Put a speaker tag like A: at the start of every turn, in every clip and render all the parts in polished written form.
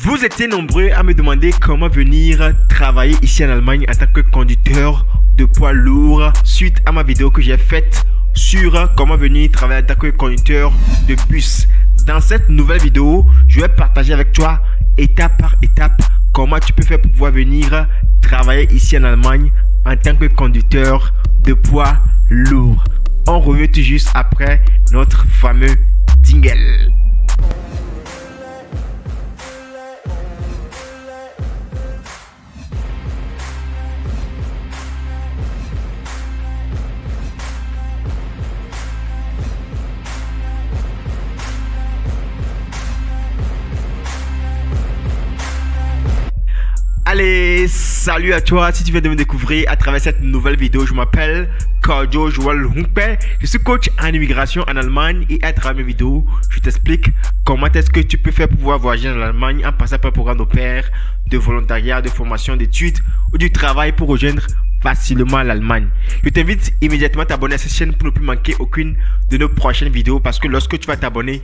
A: Vous étiez nombreux à me demander comment venir travailler ici en Allemagne en tant que conducteur de poids lourd suite à ma vidéo que j'ai faite sur comment venir travailler en tant que conducteur de bus. Dans cette nouvelle vidéo, je vais partager avec toi étape par étape comment tu peux faire pour pouvoir venir travailler ici en Allemagne en tant que conducteur de poids lourd. On revient tout juste après notre fameux jingle. Allez, salut à toi, si tu viens de me découvrir à travers cette nouvelle vidéo, je m'appelle Claudio Joel Humpe, je suis coach en immigration en Allemagne et à travers mes vidéos, je t'explique comment est-ce que tu peux faire pour pouvoir voyager en Allemagne en passant par un programme au pair, de volontariat, de formation, d'études ou du travail pour rejoindre facilement l'Allemagne. Je t'invite immédiatement à t'abonner à cette chaîne pour ne plus manquer aucune de nos prochaines vidéos parce que lorsque tu vas t'abonner,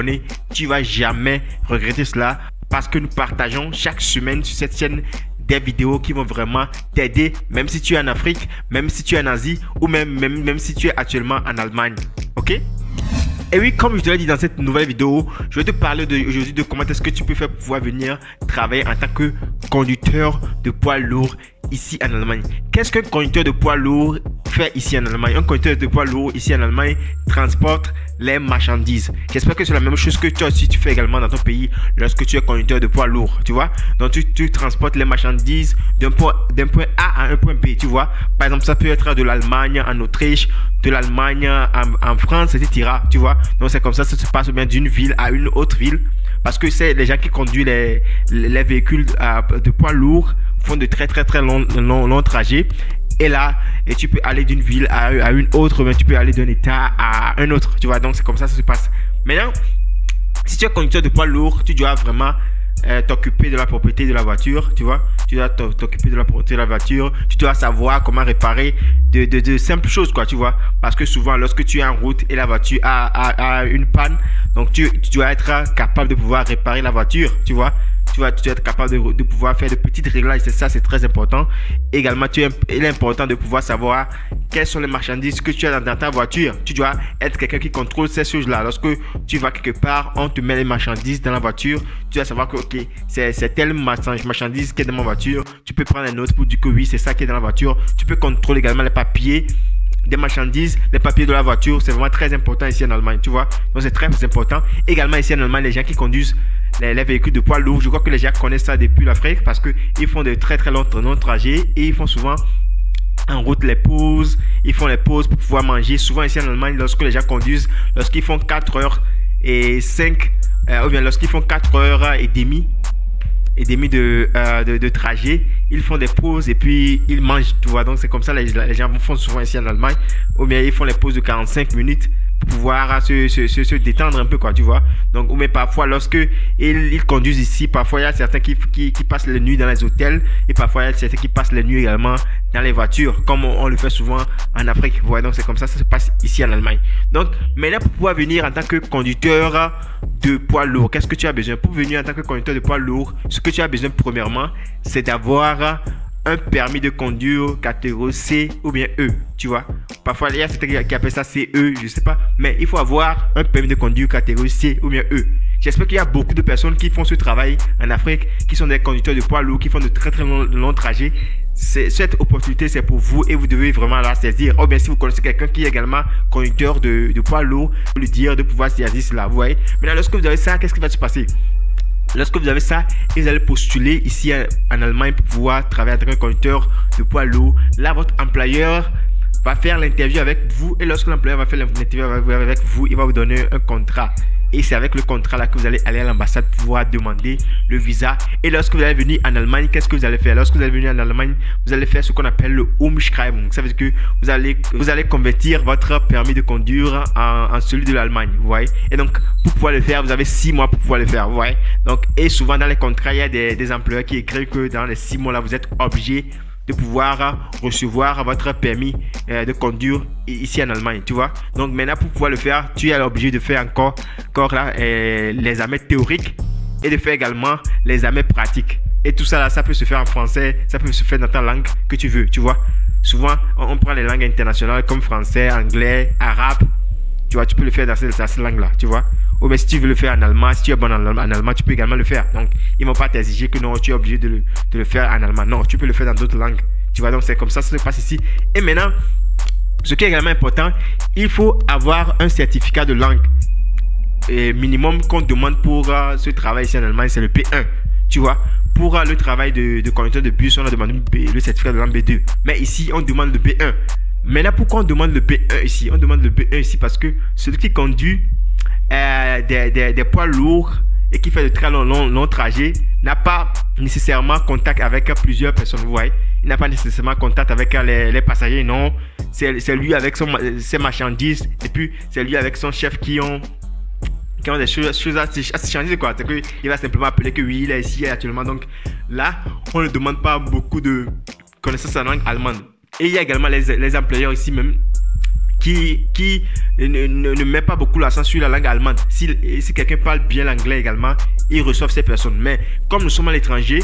A: tu vas jamais regretter cela parce que nous partageons chaque semaine sur cette chaîne des vidéos qui vont vraiment t'aider, même si tu es en Afrique, même si tu es en Asie ou même si tu es actuellement en Allemagne. Ok? Et oui, comme je te l'ai dit dans cette nouvelle vidéo, je vais te parler aujourd'hui de comment est-ce que tu peux faire pour pouvoir venir travailler en tant que conducteur de poids lourd ici en Allemagne. Qu'est-ce qu'un conducteur de poids lourd fait ici en Allemagne? Un conducteur de poids lourd ici en Allemagne transporte les marchandises. J'espère que c'est la même chose que toi aussi tu fais également dans ton pays lorsque tu es conducteur de poids lourd, tu vois. Donc tu transportes les marchandises d'un point A à un point B, tu vois. Par exemple, ça peut être de l'Allemagne en Autriche, de l'Allemagne en France, etc. Tu vois. Donc c'est comme ça se passe bien d'une ville à une autre ville. Parce que c'est les gens qui conduisent les véhicules de poids lourd font de très longs trajets. Et là, tu peux aller d'une ville à une autre, mais tu peux aller d'un état à un autre, tu vois. Donc c'est comme ça que ça se passe. Maintenant, si tu es conducteur de poids lourd, tu dois vraiment t'occuper de la propriété de la voiture, tu vois. Tu dois t'occuper de la propriété de la voiture. Tu dois savoir comment réparer de simples choses, quoi, tu vois. Parce que souvent, lorsque tu es en route et la voiture a une panne, donc tu dois être capable de pouvoir réparer la voiture, tu vois. Tu dois être capable de pouvoir faire de petites réglages, c'est ça, c'est très important. Également, il est important de pouvoir savoir quelles sont les marchandises que tu as dans ta voiture. Tu dois être quelqu'un qui contrôle ces choses-là. Lorsque tu vas quelque part, on te met les marchandises dans la voiture. Tu dois savoir que ok, c'est telle marchandise qui est dans ma voiture. Tu peux prendre un autre pour dire que oui, c'est ça qui est dans la voiture. Tu peux contrôler également les papiers des marchandises, les papiers de la voiture. C'est vraiment très important ici en Allemagne, tu vois. Donc c'est très important. Également ici en Allemagne, les gens qui conduisent les véhicules de poids lourds, je crois que les gens connaissent ça depuis l'Afrique parce qu'ils font de très longs trajets et ils font souvent en route les pauses. Ils font les pauses pour pouvoir manger. Souvent ici en Allemagne, lorsque les gens conduisent, lorsqu'ils font 4h et 5 ou bien lorsqu'ils font 4h30 de trajet, ils font des pauses et puis ils mangent, tu vois. Donc c'est comme ça les gens font souvent ici en Allemagne, ou bien ils font les pauses de 45 minutes pour pouvoir se détendre un peu, quoi, tu vois. Donc, ou mais parfois lorsque ils conduisent ici, parfois il y a certains qui passent la nuit dans les hôtels et parfois il y a certains qui passent la nuit également dans les voitures, comme on le fait souvent en Afrique. Voilà, donc c'est comme ça se passe ici en Allemagne. Donc maintenant, pour pouvoir venir en tant que conducteur de poids lourd, qu'est-ce que tu as besoin? Pour venir en tant que conducteur de poids lourd, ce que tu as besoin premièrement, c'est d'avoir un permis de conduire catégorie C ou bien E, tu vois. Parfois, il y a certains qui appellent ça CE, je sais pas. Mais il faut avoir un permis de conduire catégorie C ou bien E. J'espère qu'il y a beaucoup de personnes qui font ce travail en Afrique, qui sont des conducteurs de poids lourds, qui font de très longs trajets. Cette opportunité, c'est pour vous et vous devez vraiment la saisir. Ou bien si vous connaissez quelqu'un qui est également conducteur de poids lourds, vous lui dire de pouvoir saisir cela, vous voyez. Maintenant, lorsque vous avez ça, qu'est-ce qui va se passer? Lorsque vous avez ça, vous allez postuler ici en Allemagne pour pouvoir travailler en tant que conducteur de poids lourd. Là, votre employeur va faire l'interview avec vous et lorsque l'employeur va faire l'interview avec vous, il va vous donner un contrat. Et c'est avec le contrat là que vous allez aller à l'ambassade pour pouvoir demander le visa. Et lorsque vous allez venir en Allemagne, qu'est-ce que vous allez faire? Lorsque vous allez venir en Allemagne, vous allez faire ce qu'on appelle le Umschreibung. Ça veut dire que vous allez convertir votre permis de conduire en celui de l'Allemagne. Vous voyez? Et donc, pour pouvoir le faire, vous avez 6 mois pour pouvoir le faire. Vous voyez? Donc, et souvent dans les contrats, il y a des employeurs qui écrivent que dans les 6 mois là, vous êtes obligé de pouvoir recevoir votre permis de conduire ici en Allemagne, tu vois. Donc maintenant, pour pouvoir le faire, tu es obligé de faire encore là, les examens théoriques et de faire également les examens pratiques. Et tout ça là, ça peut se faire en français, ça peut se faire dans ta langue que tu veux, tu vois. Souvent, on prend les langues internationales comme français, anglais, arabe. Tu vois, tu peux le faire dans cette langue-là, tu vois. Ou bien si tu veux le faire en allemand, si tu es bon en allemand, tu peux également le faire. Donc, ils ne vont pas t'exiger que non, tu es obligé de le faire en allemand. Non, tu peux le faire dans d'autres langues. Tu vois, donc c'est comme ça se passe ici. Et maintenant, ce qui est également important, il faut avoir un certificat de langue. Et minimum qu'on demande pour ce travail ici en Allemagne, c'est le P1. Tu vois, pour le travail de conducteur de bus, on a demandé le certificat de langue B2. Mais ici, on demande le B1. Maintenant, pourquoi on demande le B1 ici? On demande le B1 ici parce que celui qui conduit des poids lourds et qui fait de très longs trajets n'a pas nécessairement contact avec plusieurs personnes. Vous voyez, il n'a pas nécessairement contact avec les passagers. Non, c'est lui avec ses marchandises et puis c'est lui avec son chef qui ont des choses à s'échanger, quoi. C'est qu'il va simplement appeler que oui, il est ici actuellement. Donc là, on ne demande pas beaucoup de connaissances en langue allemande. Et il y a également les employeurs ici même qui ne met pas beaucoup l'accent sur la langue allemande. Si quelqu'un parle bien l'anglais également, ils reçoivent ces personnes. Mais comme nous sommes à l'étranger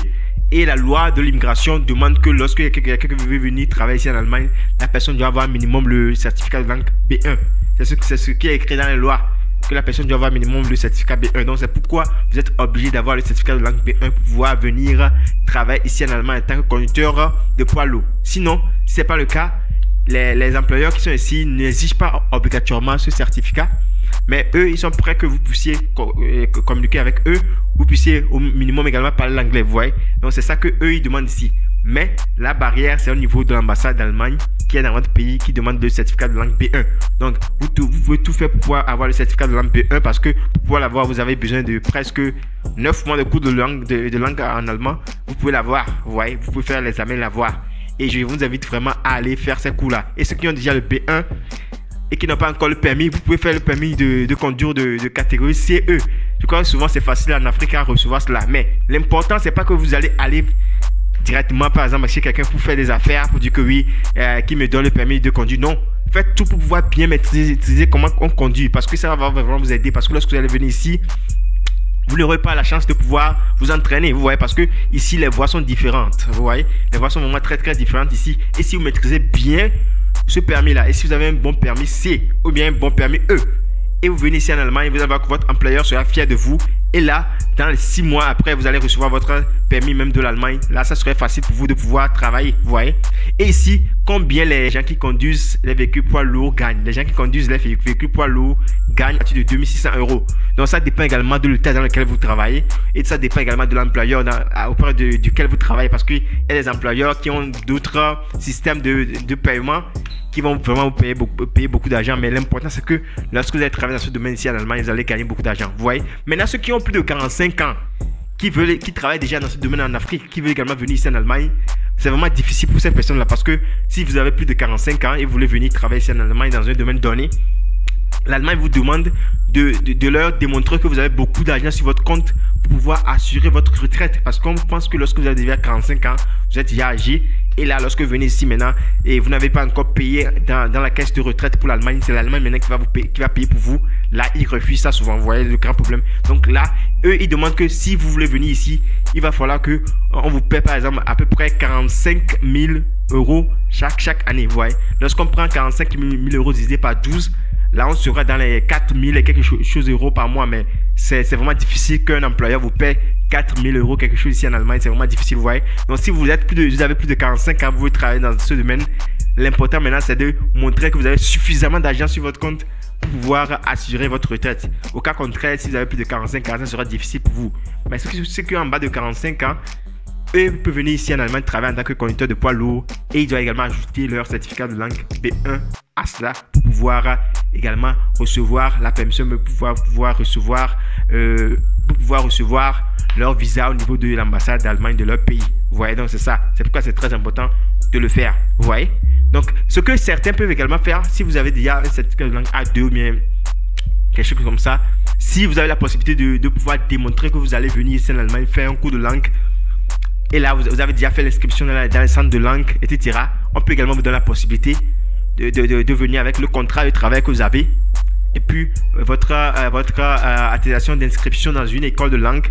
A: et la loi de l'immigration demande que lorsque quelqu'un veut venir travailler ici en Allemagne, la personne doit avoir un minimum le certificat de langue B1. C'est ce qui est écrit dans les lois, que la personne doit avoir minimum le certificat B1. Donc c'est pourquoi vous êtes obligé d'avoir le certificat de langue B1 pour pouvoir venir travailler ici en Allemagne en tant que conducteur de poids lourd. Sinon, si ce n'est pas le cas, les employeurs qui sont ici n'exigent pas obligatoirement ce certificat, mais eux, ils sont prêts que vous puissiez communiquer avec eux, vous puissiez au minimum également parler l'anglais, vous voyez. Donc c'est ça que eux ils demandent ici. Mais la barrière, c'est au niveau de l'ambassade d'Allemagne qui est dans votre pays qui demande le certificat de langue B1. Donc vous pouvez tout faire pour pouvoir avoir le certificat de langue B1 parce que pour pouvoir l'avoir, vous avez besoin de presque 9 mois de cours de langue en allemand. Vous pouvez l'avoir, vous voyez, vous pouvez faire l'examen et l'avoir. Et je vous invite vraiment à aller faire ces cours-là. Et ceux qui ont déjà le B1 et qui n'ont pas encore le permis, vous pouvez faire le permis de conduire de catégorie CE. Je crois que souvent c'est facile en Afrique à recevoir cela. Mais l'important, c'est pas que vous allez aller directement, par exemple, chez quelqu'un pour faire des affaires, pour dire que oui, qui me donne le permis de conduire. Non, faites tout pour pouvoir bien maîtriser comment on conduit. Parce que ça va vraiment vous aider. Parce que lorsque vous allez venir ici, vous n'aurez pas la chance de pouvoir vous entraîner, vous voyez, parce que ici les voies sont différentes, vous voyez, les voies sont vraiment très différentes ici. Et si vous maîtrisez bien ce permis là, et si vous avez un bon permis C ou bien un bon permis E, et vous venez ici en Allemagne, vous allez voir que votre employeur sera fier de vous. Et là, dans les 6 mois après, vous allez recevoir votre permis même de l'Allemagne. Là, ça serait facile pour vous de pouvoir travailler, vous voyez. Et ici, combien les gens qui conduisent les véhicules poids lourds gagnent? Les gens qui conduisent les véhicules poids lourds gagnent à partir de 2600 €. Donc, ça dépend également de l'état dans lequel vous travaillez. Et ça dépend également de l'employeur auprès duquel vous travaillez. Parce qu'il y a des employeurs qui ont d'autres systèmes de paiement qui vont vraiment vous payer beaucoup d'argent. Mais l'important, c'est que lorsque vous allez travailler dans ce domaine ici en Allemagne, vous allez gagner beaucoup d'argent. Vous voyez? Maintenant, ceux qui ont plus de 45 ans, qui travaillent déjà dans ce domaine en Afrique, qui veulent également venir ici en Allemagne, c'est vraiment difficile pour ces personnes-là. Parce que si vous avez plus de 45 ans et vous voulez venir travailler ici en Allemagne dans un domaine donné, l'Allemagne vous demande de leur démontrer que vous avez beaucoup d'argent sur votre compte pour pouvoir assurer votre retraite. Parce qu'on pense que lorsque vous avez déjà 45 ans, vous êtes déjà âgé. Et là, lorsque vous venez ici maintenant et vous n'avez pas encore payé dans la caisse de retraite pour l'Allemagne, c'est l'Allemagne maintenant qui va payer pour vous. Là, ils refusent ça souvent. Vous voyez le grand problème. Donc là, eux, ils demandent que si vous voulez venir ici, il va falloir que on vous paie par exemple à peu près 45 000 € chaque année. Vous voyez, lorsqu'on prend 45 000 € divisé par 12, là, on sera dans les 4 000 et quelque chose euros par mois. Mais c'est vraiment difficile qu'un employeur vous paie 4 000 € quelque chose ici en Allemagne. C'est vraiment difficile, vous voyez. Donc, si vous avez plus de 45 ans, vous voulez travailler dans ce domaine, l'important maintenant, c'est de montrer que vous avez suffisamment d'argent sur votre compte pour pouvoir assurer votre retraite. Au cas contraire, si vous avez plus de 45 ans, ça sera difficile pour vous. Mais ceux qui sont en bas de 45 ans, eux peuvent venir ici en Allemagne travailler en tant que conducteur de poids lourd et ils doivent également ajouter leur certificat de langue B1 à cela pour pouvoir également recevoir la permission de pouvoir recevoir leur visa au niveau de l'ambassade d'Allemagne de leur pays. Vous voyez, donc c'est ça. C'est pourquoi c'est très important de le faire. Vous voyez. Donc, ce que certains peuvent également faire, si vous avez déjà un certificat de langue A2 ou bien quelque chose comme ça, si vous avez la possibilité de pouvoir démontrer que vous allez venir ici en Allemagne faire un cours de langue, et là, vous avez déjà fait l'inscription dans les centres de langue, etc. On peut également vous donner la possibilité de venir avec le contrat de travail que vous avez. Et puis, votre attestation d'inscription dans une école de langue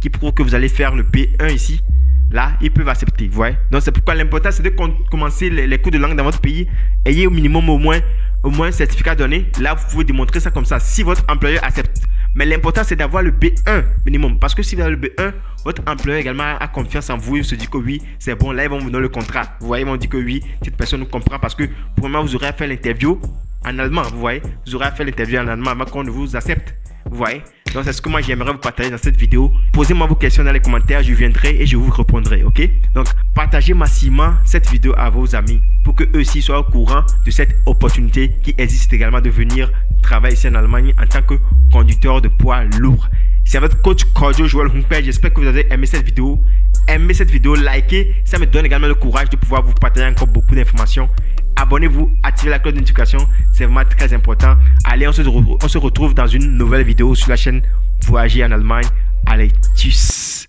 A: qui prouve que vous allez faire le B1 ici, là, ils peuvent accepter, vous voyez. Donc, c'est pourquoi l'important, c'est de commencer les cours de langue dans votre pays. Ayez au minimum au moins un certificat donné. Là, vous pouvez démontrer ça comme ça, si votre employeur accepte. Mais l'important, c'est d'avoir le B1 minimum. Parce que si vous avez le B1, votre employeur également a confiance en vous. Il se dit que oui, c'est bon. Là, ils vont vous donner le contrat. Vous voyez, ils vont dire que oui, cette personne nous comprend. Parce que, premièrement, vous aurez à faire l'interview en allemand. Vous voyez, vous aurez à faire l'interview en allemand avant qu'on ne vous accepte. Vous voyez. Donc, c'est ce que moi, j'aimerais vous partager dans cette vidéo. Posez-moi vos questions dans les commentaires. Je viendrai et je vous répondrai. OK? Donc, partagez massivement cette vidéo à vos amis pour que eux aussi soient au courant de cette opportunité qui existe également de venir travailler ici en Allemagne en tant que conducteur de poids lourd. C'est votre coach Kojo Joel Hunkpe. J'espère que vous avez aimé cette vidéo. Aimez cette vidéo, likez. Ça me donne également le courage de pouvoir vous partager encore beaucoup d'informations. Abonnez-vous, activez la cloche de notification, c'est vraiment très important. Allez, on se retrouve dans une nouvelle vidéo sur la chaîne Voyager en Allemagne. Allez, tchuss!